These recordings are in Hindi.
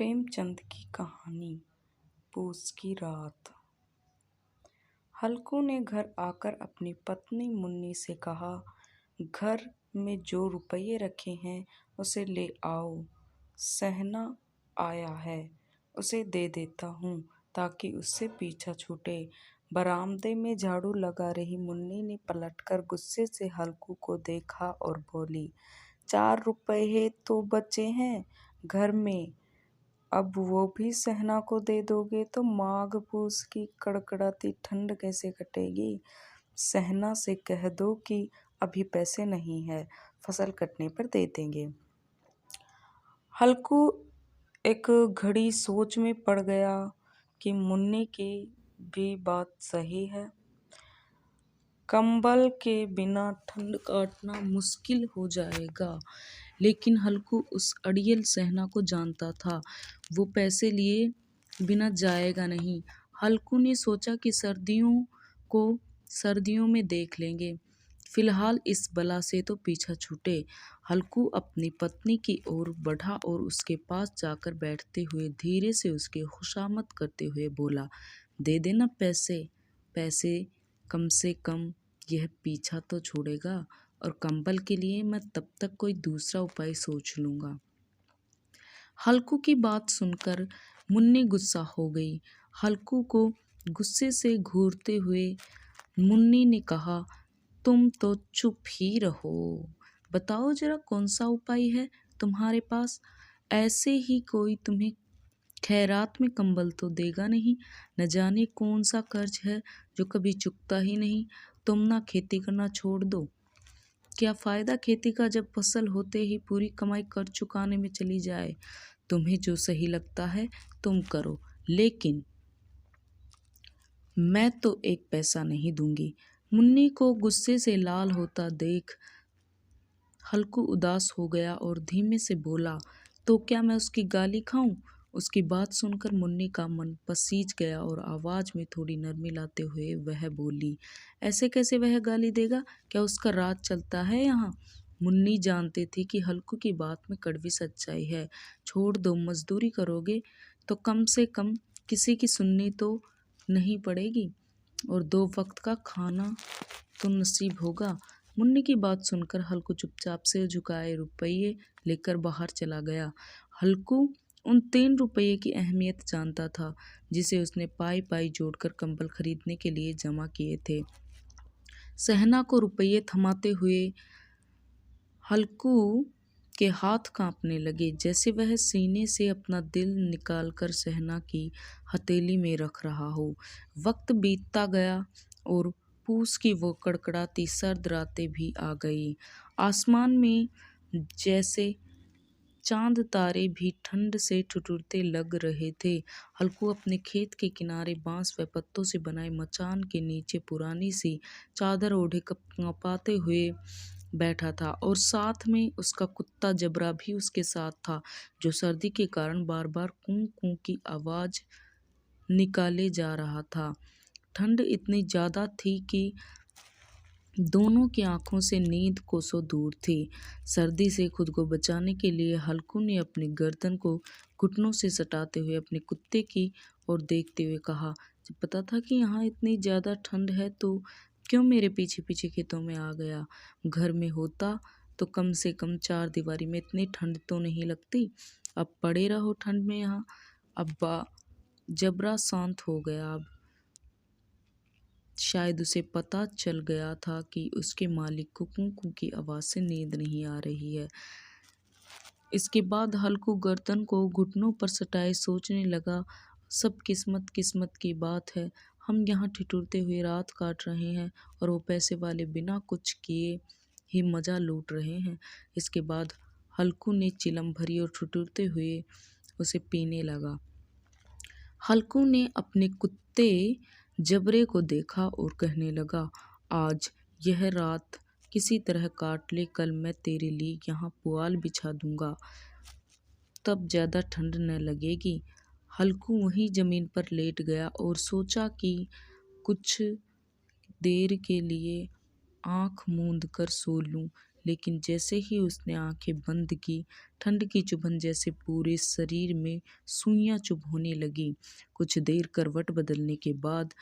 प्रेमचंद की कहानी पूस की रात। हल्कू ने घर आकर अपनी पत्नी मुन्नी से कहा, घर में जो रुपये रखे हैं उसे ले आओ। सहना आया है, उसे दे देता हूँ ताकि उससे पीछा छूटे। बरामदे में झाड़ू लगा रही मुन्नी ने पलटकर गुस्से से हल्कू को देखा और बोली, 4 रुपये तो बचे हैं घर में, अब वो भी सहना को दे दोगे तो माघ पूस की कड़कड़ाती ठंड कैसे कटेगी। सहना से कह दो कि अभी पैसे नहीं है, फसल कटने पर दे देंगे। हल्कू एक घड़ी सोच में पड़ गया कि मुन्नी की भी बात सही है। कंबल के बिना ठंड काटना मुश्किल हो जाएगा। लेकिन हल्कू उस अड़ियल सहना को जानता था, वो पैसे लिए बिना जाएगा नहीं। हल्कू ने सोचा कि सर्दियों में देख लेंगे, फिलहाल इस बला से तो पीछा छूटे। हल्कू अपनी पत्नी की ओर बढ़ा और उसके पास जाकर बैठते हुए धीरे से उसकी खुशामद करते हुए बोला, दे देना पैसे। पैसे कम से कम यह पीछा तो छोड़ेगा, और कंबल के लिए मैं तब तक कोई दूसरा उपाय सोच लूँगा। हल्कू की बात सुनकर मुन्नी गुस्सा हो गई। हल्कू को गुस्से से घूरते हुए मुन्नी ने कहा, तुम तो चुप ही रहो, बताओ जरा कौन सा उपाय है तुम्हारे पास। ऐसे ही कोई तुम्हें खैरात में कंबल तो देगा नहीं। न जाने कौन सा कर्ज है जो कभी चुकता ही नहीं। तुम ना खेती करना छोड़ दो, क्या फ़ायदा खेती का जब फसल होते ही पूरी कमाई कर्ज चुकाने में चली जाए। तुम्हें जो सही लगता है तुम करो, लेकिन मैं तो एक पैसा नहीं दूंगी। मुन्नी को गुस्से से लाल होता देख हल्कू उदास हो गया और धीमे से बोला, तो क्या मैं उसकी गाली खाऊं। उसकी बात सुनकर मुन्नी का मन पसीज गया और आवाज़ में थोड़ी नरमी लाते हुए वह बोली, ऐसे कैसे वह गाली देगा, क्या उसका राज चलता है यहाँ। मुन्नी जानती थी कि हल्कू की बात में कड़वी सच्चाई है। छोड़ दो, मजदूरी करोगे तो कम से कम किसी की सुननी तो नहीं पड़ेगी, और 2 वक्त का खाना तो नसीब होगा। मुन्नी की बात सुनकर हल्कू चुपचाप से झुकाए रुपये लेकर बाहर चला गया। हल्कू उन 3 रुपये की अहमियत जानता था जिसे उसने पाई पाई जोड़कर कंबल खरीदने के लिए जमा किए थे। सहना को रुपये थमाते हुए हल्कू के हाथ कांपने लगे, जैसे वह सीने से अपना दिल निकालकर सहना की हथेली में रख रहा हो। वक्त बीतता गया और पूस की वो कड़कड़ाती सर्द रातें भी आ गई। आसमान में जैसे चांद तारे भी ठंड से ठिठुरते लग रहे थे। हल्कू अपने खेत के किनारे बांस व पत्तों से बनाए मचान के नीचे पुरानी सी चादर ओढ़े कँपाते हुए बैठा था, और साथ में उसका कुत्ता जबरा भी उसके साथ था, जो सर्दी के कारण बार बार कूं कूं की आवाज़ निकाले जा रहा था। ठंड इतनी ज़्यादा थी कि दोनों की आंखों से नींद कोसों दूर थी। सर्दी से खुद को बचाने के लिए हल्कू ने अपनी गर्दन को घुटनों से सटाते हुए अपने कुत्ते की ओर देखते हुए कहा, जब पता था कि यहाँ इतनी ज़्यादा ठंड है तो क्यों मेरे पीछे पीछे खेतों में आ गया। घर में होता तो कम से कम 4 दीवारी में इतनी ठंड तो नहीं लगती। अब पड़े रहो ठंड में यहाँ। अब्बा जबरा शांत हो गया। अब शायद उसे पता चल गया था कि उसके मालिक को कूं कूं की आवाज़ से नींद नहीं आ रही है। इसके बाद हल्कू गर्दन को घुटनों पर सटाए सोचने लगा, सब किस्मत किस्मत की बात है। हम यहाँ ठिठुरते हुए रात काट रहे हैं और वो पैसे वाले बिना कुछ किए ही मज़ा लूट रहे हैं। इसके बाद हल्कू ने चिलम भरी और ठिठुरते हुए उसे पीने लगा। हल्कू ने अपने कुत्ते जबरे को देखा और कहने लगा, आज यह रात किसी तरह काट ले, कल मैं तेरे लिए यहाँ पुआल बिछा दूंगा, तब ज़्यादा ठंड न लगेगी। हल्कू वहीं ज़मीन पर लेट गया और सोचा कि कुछ देर के लिए आँख मूंद कर सो लूँ, लेकिन जैसे ही उसने आंखें बंद की, ठंड की चुभन जैसे पूरे शरीर में सुइयां चुभ होने लगी। कुछ देर करवट बदलने के बाद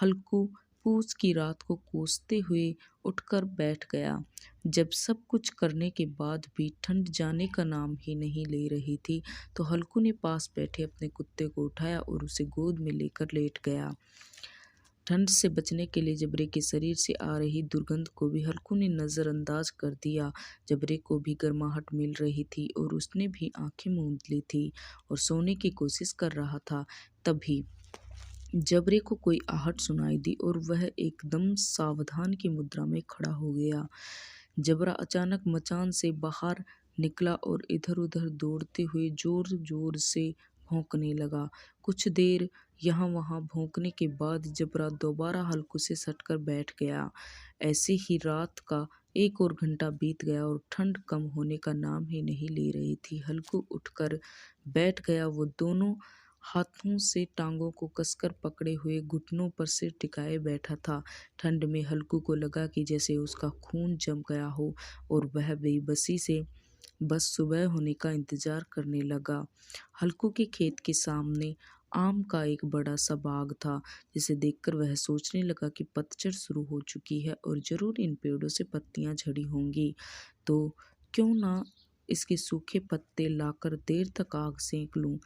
हल्कू पूस की रात को कोसते हुए उठकर बैठ गया। जब सब कुछ करने के बाद भी ठंड जाने का नाम ही नहीं ले रही थी, तो हल्कू ने पास बैठे अपने कुत्ते को उठाया और उसे गोद में लेकर लेट गया। ठंड से बचने के लिए जबरे के शरीर से आ रही दुर्गंध को भी हल्कू ने नज़रअंदाज कर दिया। जबरे को भी गर्माहट मिल रही थी और उसने भी आंखें मूंद ली थी और सोने की कोशिश कर रहा था। तभी जबरे को कोई आहट सुनाई दी और वह एकदम सावधान की मुद्रा में खड़ा हो गया। जबरा अचानक मचान से बाहर निकला और इधर उधर दौड़ते हुए जोर जोर से भौंकने लगा। कुछ देर यहाँ वहाँ भौंकने के बाद जबरा दोबारा हल्कू से सटकर बैठ गया। ऐसे ही रात का एक और घंटा बीत गया और ठंड कम होने का नाम ही नहीं ले रही थी। हल्कू उठकर बैठ गया। वो दोनों हाथों से टांगों को कसकर पकड़े हुए घुटनों पर सिर टिकाए बैठा था। ठंड में हल्कू को लगा कि जैसे उसका खून जम गया हो और वह बेबसी से बस सुबह होने का इंतजार करने लगा। हल्कू के खेत के सामने आम का एक बड़ा सा बाग था, जिसे देखकर वह सोचने लगा कि पतझड़ शुरू हो चुकी है और जरूर इन पेड़ों से पत्तियां झड़ी होंगी, तो क्यों ना इसके सूखे पत्ते लाकर देर तक आग सेंक लूं।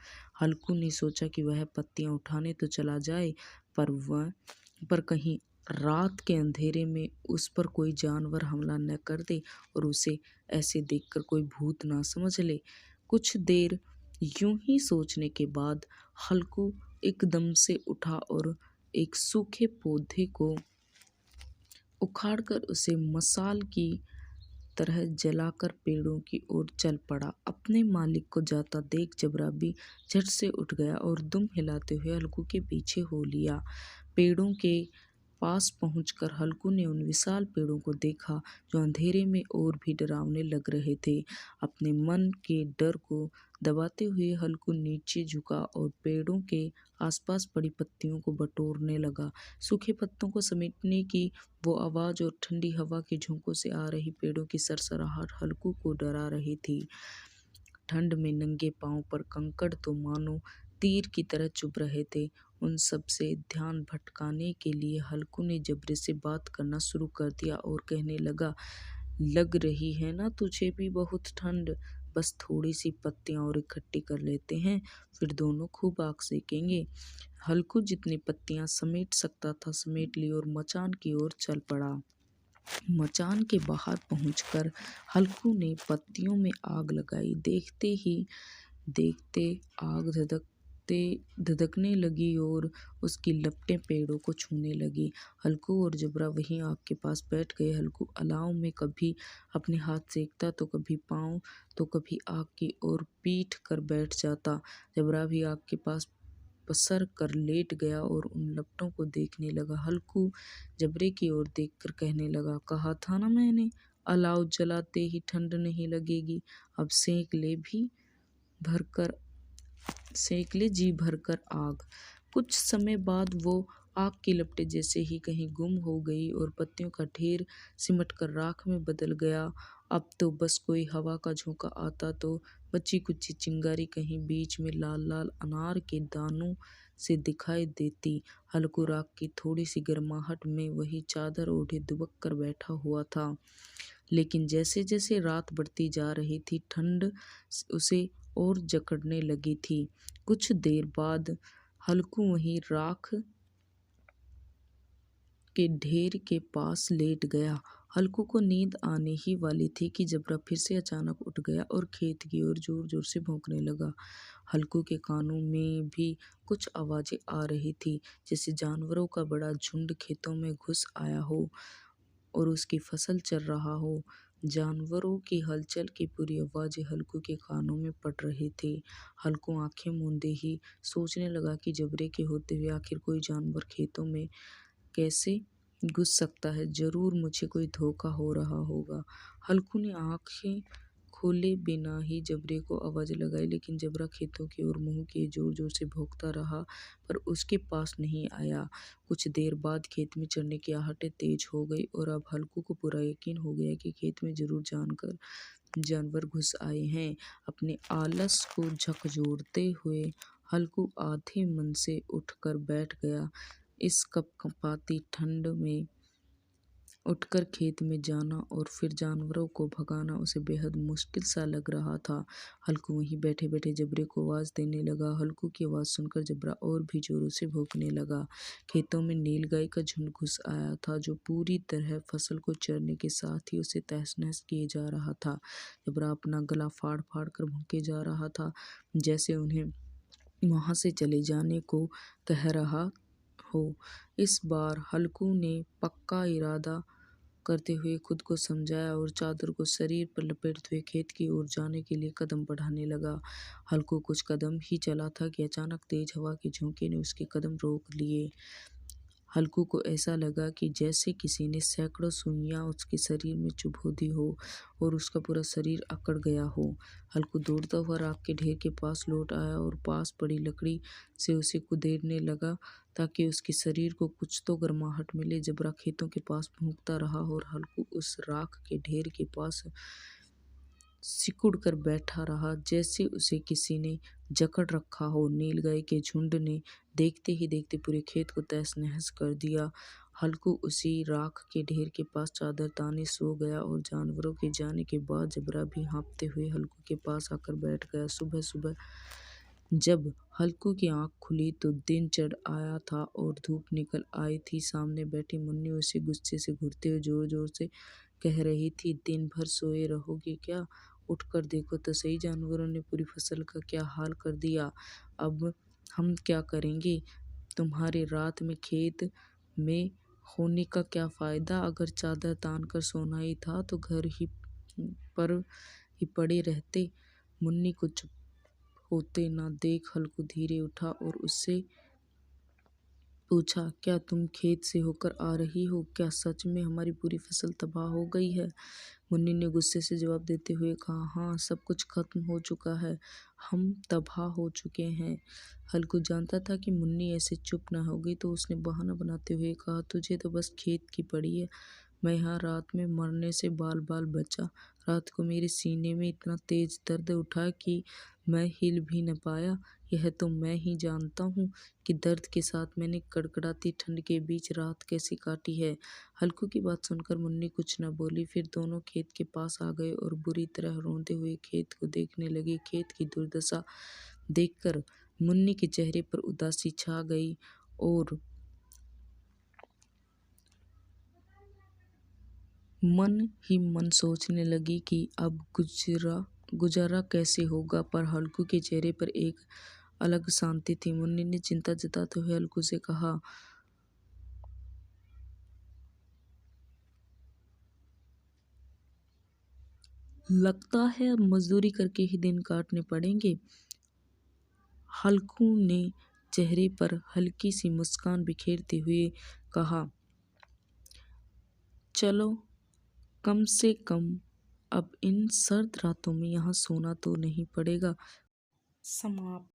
हल्कू ने सोचा कि वह पत्तियां उठाने तो चला जाए, पर कहीं रात के अंधेरे में उस पर कोई जानवर हमला न कर दे और उसे ऐसे देखकर कोई भूत ना समझ ले। कुछ देर यूं ही सोचने के बाद हल्कू एकदम से उठा और एक सूखे पौधे को उखाड़कर उसे मसाल की तरह जलाकर पेड़ों की ओर चल पड़ा। अपने मालिक को जाता देख जबरा भी झट से उठ गया और दुम हिलाते हुए हल्कू के पीछे हो लिया। पेड़ों के पास पहुंचकर हल्कू ने उन विशाल पेड़ों को देखा जो अंधेरे में और भी डरावने लग रहे थे। अपने मन के डर को दबाते हुए हल्कू नीचे झुका और पेड़ों के आसपास पड़ी पत्तियों को बटोरने लगा। सूखे पत्तों को समेटने की वो आवाज़ और ठंडी हवा के झोंकों से आ रही पेड़ों की सरसराहट हल्कू को डरा रही थी। ठंड में नंगे पांव पर कंकड़ तो मानो तीर की तरह चुभ रहे थे। उन सब से ध्यान भटकाने के लिए हल्कू ने जबरे से बात करना शुरू कर दिया और कहने लगा, लग रही है ना तुझे भी बहुत ठंड। बस थोड़ी सी पत्तियां और इकट्ठी कर लेते हैं, फिर दोनों खूब आग सेकेंगे। हल्कू जितनी पत्तियां समेट सकता था समेट ली और मचान की ओर चल पड़ा। मचान के बाहर पहुंचकर हल्कू ने पत्तियों में आग लगाई। देखते आग धधकने लगी और उसकी लपटें पेड़ों को छूने लगी। हल्कू और जबरा वहीं आग के पास बैठ गए। हल्कू अलाव में कभी अपने हाथ सेकता तो कभी पाँव तो कभी आग की ओर पीठ कर बैठ जाता। जबरा भी आग के पास पसर कर लेट गया और उन लपटों को देखने लगा। हल्कू जबरे की ओर देखकर कहने लगा, कहा था ना मैंने, अलाव जलाते ही ठंड नहीं लगेगी। अब सेंक ले जी भरकर आग। कुछ समय बाद वो आग की लपटें जैसे ही कहीं गुम हो गई और पत्तियों का ढेर सिमटकर राख में बदल गया। अब तो बस कोई हवा का झोंका आता तो बची कुची चिंगारी कहीं बीच में लाल लाल अनार के दानों से दिखाई देती। हल्कू राख की थोड़ी सी गर्माहट में वही चादर ओढ़े दुबक कर बैठा हुआ था। लेकिन जैसे जैसे रात बढ़ती जा रही थी ठंड उसे और जकड़ने लगी थी। कुछ देर बाद हल्कू वहीं राख के ढेर के पास लेट गया। हल्कू को नींद आने ही वाली थी कि जबरा फिर से अचानक उठ गया और खेत की ओर जोर जोर से भौंकने लगा। हल्कू के कानों में भी कुछ आवाजें आ रही थी, जैसे जानवरों का बड़ा झुंड खेतों में घुस आया हो और उसकी फसल चर रहा हो। जानवरों की हलचल की पूरी आवाज़ें हल्कू के कानों में पड़ रही थी। हल्कू आंखें मूंदे ही सोचने लगा कि जबरे के होते हुए आखिर कोई जानवर खेतों में कैसे घुस सकता है। जरूर मुझे कोई धोखा हो रहा होगा। हल्कू ने आंखें खोले बिना ही जबरे को आवाज लगाई, लेकिन जबरा खेतों की ओर मुंह किए जोर जोर से भौंकता रहा, पर उसके पास नहीं आया। कुछ देर बाद खेत में चढ़ने की आहटें तेज हो गई और अब हल्कू को पूरा यकीन हो गया कि खेत में जरूर जानवर घुस आए हैं। अपने आलस को झकझोरते हुए हल्कू आधे मन से उठकर बैठ गया। इस कपकपाती ठंड में उठकर खेत में जाना और फिर जानवरों को भगाना उसे बेहद मुश्किल सा लग रहा था। हल्कू वहीं बैठे बैठे जबरे को आवाज देने लगा। हल्कू की आवाज सुनकर जबरा और भी जोरों से भौंकने लगा। खेतों में नीलगाय का झुंड घुस आया था, जो पूरी तरह फसल को चरने के साथ ही उसे तहस नहस किए जा रहा था। जबरा अपना गला फाड़ फाड़ कर भौंके जा रहा था, जैसे उन्हें वहां से चले जाने को कह रहा हो। इस बार हल्कू ने पक्का इरादा करते हुए खुद को समझाया और चादर को शरीर पर लपेटते हुए खेत की ओर जाने के लिए कदम बढ़ाने लगा। हल्कू कुछ कदम ही चला था कि अचानक तेज हवा के झोंके ने उसके कदम रोक लिए। हल्कू को ऐसा लगा कि जैसे किसी ने सैकड़ों सुइयां उसके शरीर में चुभो दी हो और उसका पूरा शरीर अकड़ गया हो। हल्कू दौड़ता हुआ राख के ढेर के पास लौट आया और पास पड़ी लकड़ी से उसे कुदेरने लगा, ताकि उसके शरीर को कुछ तो गर्माहट मिले। जबरा खेतों के पास भौंकता रहा और हल्कू उस राख के ढेर के पास सिकुड़ कर बैठा रहा, जैसे उसे किसी ने जकड़ रखा हो। नीलगाय के झुंड ने देखते ही देखते पूरे खेत को तहस नहस कर दिया। हल्कू उसी राख के ढेर के पास चादर ताने सो गया और जानवरों के जाने के बाद जबरा भी हाँफते हुए हल्कू के पास आकर बैठ गया। सुबह सुबह जब हल्कू की आंख खुली तो दिन चढ़ आया था और धूप निकल आई थी। सामने बैठी मुन्नी उसे गुस्से से घूरते हुए जोर जोर से कह रही थी, दिन भर सोए रहोगे क्या? उठकर देखो तो सही, जानवरों ने पूरी फसल का क्या हाल कर दिया। अब हम क्या करेंगे? तुम्हारे रात में खेत में होने का क्या फायदा? अगर चादर तान कर सोना ही था तो घर ही पर ही पड़े रहते। मुन्नी को चुप होते ना देख हल्कू धीरे उठा और उससे पूछा, क्या तुम खेत से होकर आ रही हो? क्या सच में हमारी पूरी फसल तबाह हो गई है? मुन्नी ने गुस्से से जवाब देते हुए कहा, हाँ, सब कुछ खत्म हो चुका है, हम तबाह हो चुके हैं। हल्कू जानता था कि मुन्नी ऐसे चुप न होगी, तो उसने बहाना बनाते हुए कहा, तुझे तो बस खेत की पड़ी है। मैं यहाँ रात में मरने से बाल बाल बचा। रात को मेरे सीने में इतना तेज दर्द उठा कि मैं हिल भी न पाया। यह तो मैं ही जानता हूँ कि दर्द के साथ मैंने कड़कड़ाती ठंड के बीच रात कैसे काटी है। हल्कू की बात सुनकर मुन्नी कुछ न बोली। फिर दोनों खेत के पास आ गए और बुरी तरह रोंदे हुए खेत को देखने लगे। खेत की दुर्दशा देखकर मुन्नी के चेहरे पर उदासी छा गई और मन ही मन सोचने लगी कि अब गुजारा कैसे होगा। पर हल्कू के चेहरे पर एक अलग शांति थी। मुन्नी ने चिंता जताते हुए हल्कू से कहा, लगता है अब मजदूरी करके ही दिन काटने पड़ेंगे। हल्कू ने चेहरे पर हल्की सी मुस्कान बिखेरते हुए कहा, चलो, कम से कम अब इन सर्द रातों में यहाँ सोना तो नहीं पड़ेगा। समाप्त।